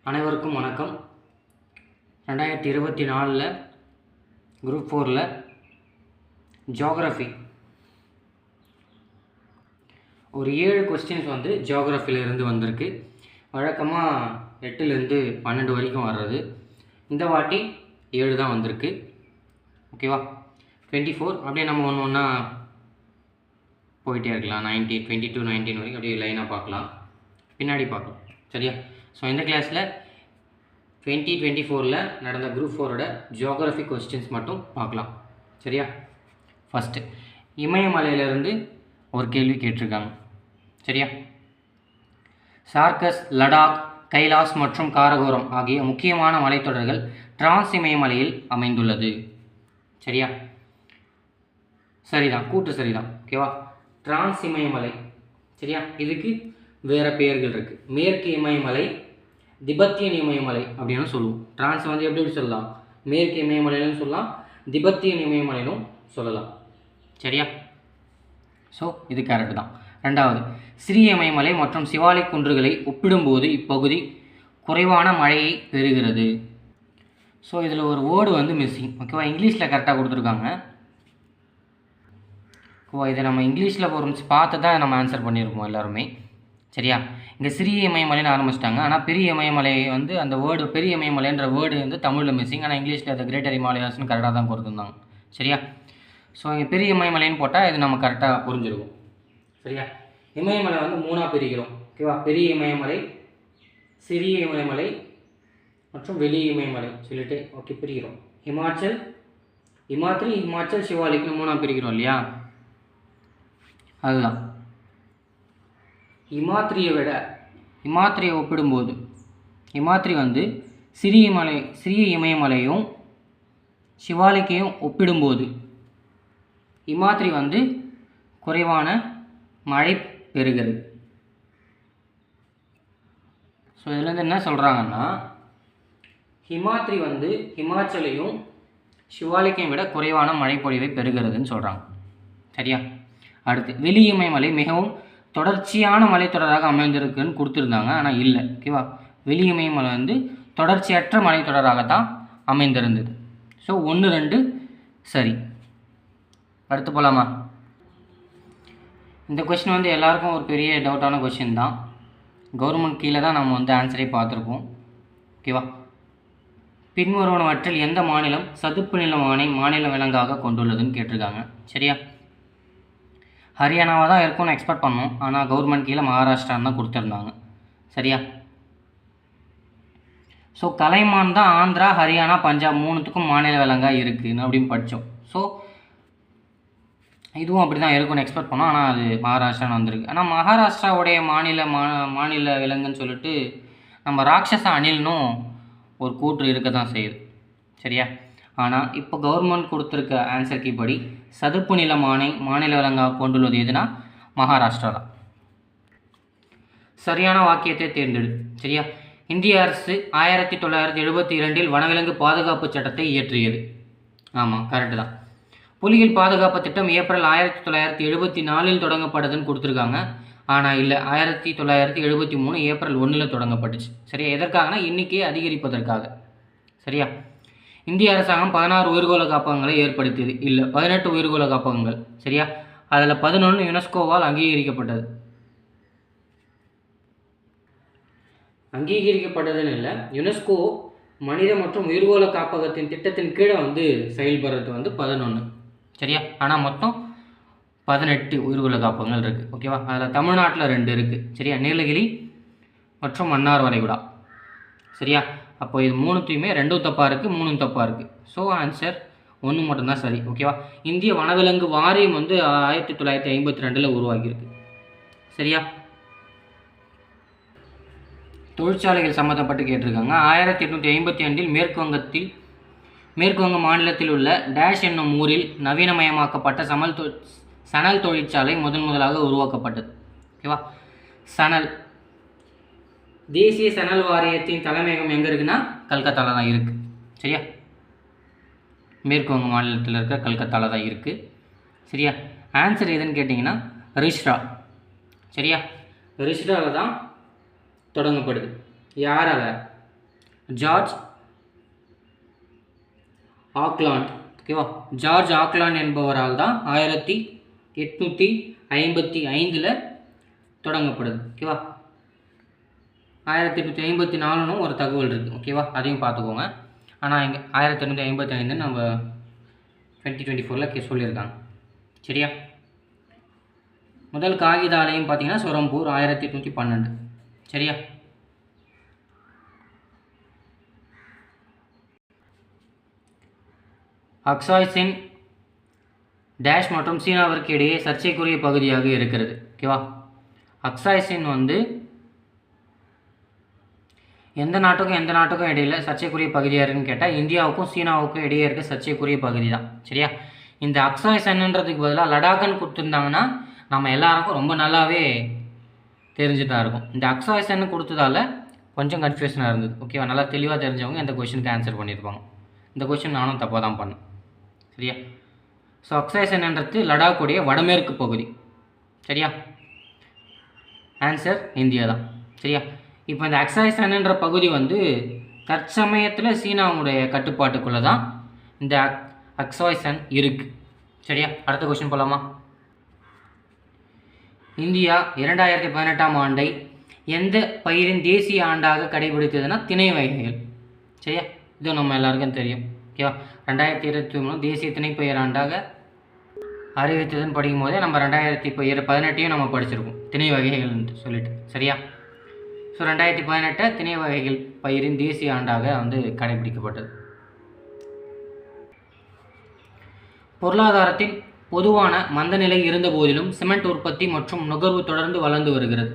அனைவருக்கும் வணக்கம். 2024 group 4 geography ஒரு 7 கொஸ்டின்ஸ் வந்து ஜியோகிராஃபியிலேருந்து வந்திருக்கு. வழக்கமாக 8லேருந்து 12 வரைக்கும் வர்றது. இந்த வாட்டி 7 தான் வந்திருக்கு. ஓகேவா? 24 அப்படியே நம்ம ஒன்று ஒன்றா போயிட்டே இருக்கலாம். 19, 22, 19 வரைக்கும் அப்படியே லைனாக பார்க்கலாம், பின்னாடி பார்க்கலாம். சரியா? ஸோ இந்த கிளாஸில் 2024 நடந்த குரூப் 4 ஜியோகிராஃபி கொஸ்டின்ஸ் மட்டும் பார்க்கலாம். சரியா? ஃபஸ்ட்டு இமயமலையிலேருந்து ஒரு கேள்வி கேட்டிருக்காங்க. சரியா? சார்கஸ், லடாக், கைலாஸ் மற்றும் காரகோரம் ஆகிய முக்கியமான மலைத்தொடர்கள் டிரான்ஸ் இமயமலையில் அமைந்துள்ளது. சரியா? சரிதான், கூட்டு சரிதான். ஓகேவா? டிரான்ஸ் இமயமலை. சரியா? இதுக்கு வேறு பெயர்கள் இருக்குது. மேற்கு இமயமலை, திபெத்தியன் இமயமலை அப்படின்னு சொல்லுவோம். டிரான்ஸ் வந்து எப்படி சொல்லலாம்? மேற்கு இமயமலையிலும் சொல்லலாம், திபெத்தியன் இமயமலையிலும் சொல்லலாம். சரியா? ஸோ இது கரெக்டு தான். ரெண்டாவது, சிறிய இமயமலை மற்றும் சிவாலிக் குன்றுகளை ஒப்பிடும்போது இப்பகுதி குறைவான மழையை பெறுகிறது. ஸோ இதில் ஒரு வேர்டு வந்து மிஸ்ஸிங். ஓகேவா? இங்கிலீஷில் கரெக்டாக கொடுத்துருக்காங்க. ஓ, இதை நம்ம இங்கிலீஷில் ஒரு பார்த்து தான் நம்ம ஆன்சர் பண்ணியிருக்கோம் எல்லாருமே. சரியா? இங்கே சிறிய இமயமலைன்னு ஆரம்பிச்சிட்டாங்க. ஆனால் பெரிய இமயமலை வந்து அந்த வேர்டு, பெரிய இமயமலைன்ற வேர்டு வந்து தமிழில் மிஸ்ஸிங். ஆனால் இங்கிலீஷில் அது கிரேட்டர் இமாலயாஸ்னு கரெக்டாக தான் கொடுத்துருந்தாங்க. சரியா? ஸோ இங்கே பெரிய இமயமலைன்னு போட்டால் இது நம்ம கரெக்டாக புரிஞ்சிருக்கும். சரியா? இமயமலை வந்து 3ஆக பிரிக்கிறோம். ஓகேவா? பெரிய இமயமலை, சிறிய இமயமலை மற்றும் வெளிய இமயமலை சொல்லிட்டு ஓகே பிரிக்கிறோம். இமாச்சல், சிவாலிக்னு 3ஆக பிரிக்கிறோம் இல்லையா? அதுதான். இமாத்திரியை ஒப்பிடும்போது இமாத்திரி வந்து சிறிய இமயமலையும் சிவாலிக்கையும் ஒப்பிடும்போது இமாத்திரி வந்து குறைவான மழை பெறுகிறது. ஸோ இதுலேருந்து என்ன சொல்கிறாங்கன்னா, ஹிமாத்ரி வந்து ஹிமாச்சலையும் சிவாலிக்கையும் விட குறைவான மழைப்பொழிவை பெறுகிறதுன்னு சொல்கிறாங்க. சரியா? அடுத்து, வெளி இமயமலை மிகவும் தொடர்ச்சியான மலைத்தொடராக அமைந்திருக்குன்னு கொடுத்துருந்தாங்க. ஆனால் இல்லை. ஓகேவா? வெளி இமயமலை வந்து தொடர்ச்சியற்ற மலைத்தொடராகத்தான் அமைந்திருந்தது. ஸோ 1, 2 சரி. அடுத்து போகலாமா? இந்த கொஸ்டின் வந்து எல்லாருக்கும் ஒரு பெரிய டவுட்டான கொஸ்டின் தான். கவர்மெண்ட் கீழே தான் நம்ம வந்து ஆன்சரே பார்த்துருக்கோம். ஓகேவா? பின்வருவனவற்றில் எந்த மாநிலம் சதுப்பு நிலமானை மாநில விலங்காக கொண்டுள்ளதுன்னு கேட்டிருக்காங்க. சரியா? ஹரியானாவாக தான் இருக்கும்னு எக்ஸ்பெக்ட் பண்ணோம். ஆனால் கவர்மெண்ட் கீழே மகாராஷ்டிரான்னு தான் கொடுத்துருந்தாங்க. சரியா? ஸோ கலைமான் தான் ஆந்திரா, ஹரியானா, பஞ்சாப் 3த்துக்கும் மாநில விலங்காக இருக்குதுன்னு அப்படின்னு படித்தோம். ஸோ இதுவும் அப்படி தான் இருக்கும்னு எக்ஸ்பெக்ட் பண்ணோம். ஆனால் அது மகாராஷ்டிரான்னு வந்திருக்கு. ஆனால் மகாராஷ்டிராவுடைய மாநில விலங்குன்னு சொல்லிட்டு நம்ம ராட்சச அணில்னும் ஒரு கூற்று இருக்க தான் செய்யுது. சரியா? ஆனால் இப்போ கவர்மெண்ட் கொடுத்துருக்க ஆன்சர் கீப்படி சதுப்பு நில மாநில விலங்காக கொண்டுள்ளது எதுனா மகாராஷ்டிரா தான். சரியான வாக்கியத்தை தேர்ந்தெடு. சரியா? இந்திய அரசு 1972 வனவிலங்கு பாதுகாப்பு சட்டத்தை இயற்றியது. ஆமாம், கரெக்டு தான். புலிகள் பாதுகாப்பு திட்டம் ஏப்ரல் 1974 தொடங்கப்பட்டதுன்னு கொடுத்துருக்காங்க. ஆனால் இல்லை, 1973 ஏப்ரல் 1 தொடங்கப்பட்டுச்சு. சரியா? எதற்காகனா எண்ணிக்கையை அதிகரிப்பதற்காக. சரியா? இந்திய அரசாங்கம் 16 உயிர்கோள காப்பகங்களை ஏற்படுத்தியது. இல்லை, 18 உயிர்கோள காப்பகங்கள். சரியா? அதில் 11 யுனெஸ்கோவால் அங்கீகரிக்கப்பட்டது. அங்கீகரிக்கப்பட்டதுன்னு இல்லை, யுனெஸ்கோ மனித மற்றும் உயிர்கோள காப்பகத்தின் திட்டத்தின் கீழே வந்து செயல்படுறது வந்து 11. சரியா? ஆனால் மொத்தம் 18 உயிர்கோள காப்பகங்கள் இருக்குது. ஓகேவா? அதில் தமிழ்நாட்டில் 2 இருக்குது. சரியா? நீலகிரி மற்றும் மன்னார் வளைகுடா. சரியா? அப்போ இது 3த்தையுமே 2 தப்பாக இருக்குது, 3 தப்பாக இருக்குது. ஸோ ஆன்சர் 1 மட்டும்தான் சரி. ஓகேவா? இந்திய வனவிலங்கு வாரியம் வந்து 1952 உருவாகியிருக்கு. சரியா? தொழிற்சாலைகள் சம்மந்தப்பட்டு கேட்டிருக்காங்க. 1852 மேற்கு வங்க மாநிலத்தில் உள்ள டேஷ் என்னும் ஊரில் நவீனமயமாக்கப்பட்ட சணல் தொழிற்சாலை முதலாக உருவாக்கப்பட்டது. ஓகேவா? சணல் தேசிய சணல் வாரியத்தின் தலைமையகம் எங்கே இருக்குன்னா கல்கத்தாவில் தான் இருக்குது. சரியா? மேற்கு வங்க மாநிலத்தில் இருக்க கல்கத்தாவில் தான் இருக்குது. சரியா? ஆன்சர் எதுன்னு கேட்டிங்கன்னா ரிஷ்ரா. சரியா? ரிஷ்ராவில் தான் தொடங்கப்படுது. யாரால்? George Auckland. ஓகேவா, ஜார்ஜ் ஆக்லாண்ட் என்பவரால் தான் 1855 தொடங்கப்படுது. ஓகேவா, 1854 ஒரு தகவல் இருக்குது. ஓகேவா, அதையும் பார்த்துக்கோங்க. ஆனால் இங்கே 1855 நம்ம 2024 சொல்லியிருக்காங்க. சரியா, முதல் காகித ஆலையும் பார்த்தீங்கன்னா சொரம்பூர் 1812. சரியா, அக்சாய் சென் டேஷ் மற்றும் சீனாவிற்கு இடையே சர்ச்சைக்குரிய பகுதியாக இருக்கிறது. ஓகேவா, அக்சாய் சென் எந்த நாட்டுக்கும் இடையில சர்ச்சைக்குரிய பகுதியாக இருக்குன்னு கேட்டால் இந்தியாவுக்கும் சீனாவுக்கும் இடையே இருக்க சர்ச்சைக்குரிய பகுதி தான். சரியா, இந்த அக்சாய் சென்ன்றதுக்கு பதிலாக லடாக்குன்னு கொடுத்துருந்தாங்கன்னா நம்ம எல்லாருக்கும் ரொம்ப நல்லாவே தெரிஞ்சுதான் இருக்கும். இந்த அக்சாய் சென்னு கொடுத்ததால கொஞ்சம் கன்ஃபியூஷனாக இருந்தது. ஓகேவா, நல்லா தெளிவாக தெரிஞ்சவங்க இந்த கொஷனுக்கு ஆன்சர் பண்ணியிருப்பாங்க. இந்த கொஷின் நானும் தப்பாக தான் பண்ணேன். சரியா, ஸோ அக்சாய் சென்ன்றது லடாக்குடைய வடமேற்கு பகுதி. சரியா, ஆன்சர் இந்தியா தான். சரியா, இப்போ இந்த அக்சாய் சென்ன்ற பகுதி தற்சமயத்தில் சீனாவுடைய கட்டுப்பாட்டுக்குள்ளே தான் இந்த அக்சாய் சென் இருக்குது. சரியா, அடுத்த கொஸ்டின் போகலாமா? இந்தியா 2018ஆம் ஆண்டை எந்த பயிரின் தேசிய ஆண்டாக கடைபிடித்ததுன்னா திணை வகைகள். சரியா, இது நம்ம எல்லாருக்கும் தெரியும். ஓகேவா, 2023 தேசிய திணைப்பயிர் ஆண்டாக அறிவித்ததுன்னு படிக்கும் போதே நம்ம 2018 நம்ம படிச்சிருக்கோம் திணை வகைகள்னு சொல்லிட்டு. சரியா, ஸோ 2018 திணை வகைகள் பயிரின் தேசிய ஆண்டாக கடைபிடிக்கப்பட்டது. பொருளாதாரத்தின் பொதுவான மந்த நிலை இருந்த போதிலும் சிமெண்ட் உற்பத்தி மற்றும் நுகர்வு தொடர்ந்து வளர்ந்து வருகிறது.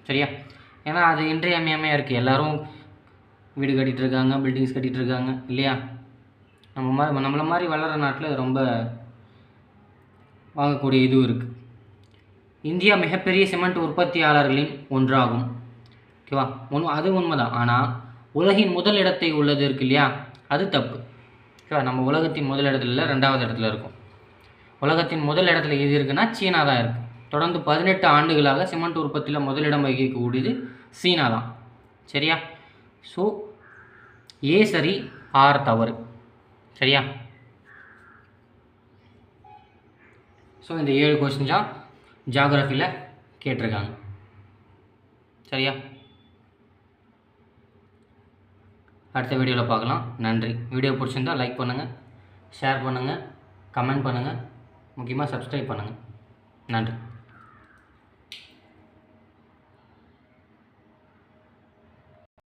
சரியா, ஏன்னா அது இன்றியமையாமையாக இருக்குது. எல்லோரும் வீடு கட்டிகிட்டு இருக்காங்க, பில்டிங்ஸ் கட்டிகிட்டு இருக்காங்க இல்லையா. நம்மளை மாதிரி வளர்கிற நாட்டில் ரொம்ப வாங்கக்கூடிய இதுவும் இருக்குது. இந்தியா மிகப்பெரிய சிமெண்ட் உற்பத்தியாளர்களின் ஒன்றாகும். ஓகேவா, அது உண்மைதான். ஆனால் உலகின் முதல் இடத்தை உள்ளது இருக்கு இல்லையா, அது தப்பு. ஓகேவா, நம்ம உலகத்தின் முதல் இடத்துல இல்லை, 2வது இடத்துல இருக்கும். உலகத்தின் முதல் இடத்துல எது இருக்குன்னா சீனா தான் இருக்குது. தொடர்ந்து 18 ஆண்டுகளாக சிமெண்ட் உற்பத்தியில் முதலிடம் வகிக்கக்கூடியது சீனா தான். சரியா, ஸோ ஏ சரி, ஆர் தவறு. சரியா, ஸோ இந்த 7 கொஸ்டின் தான் ஜியாகிரஃபியில் கேட்டிருக்காங்க. சரியா, அடுத்த வீடியோவில் பார்க்கலாம். நன்றி. வீடியோ பிடிச்சிருந்தால் லைக் பண்ணுங்கள், ஷேர் பண்ணுங்கள், கமெண்ட் பண்ணுங்கள், முக்கியமாக சப்ஸ்கிரைப் பண்ணுங்கள். நன்றி.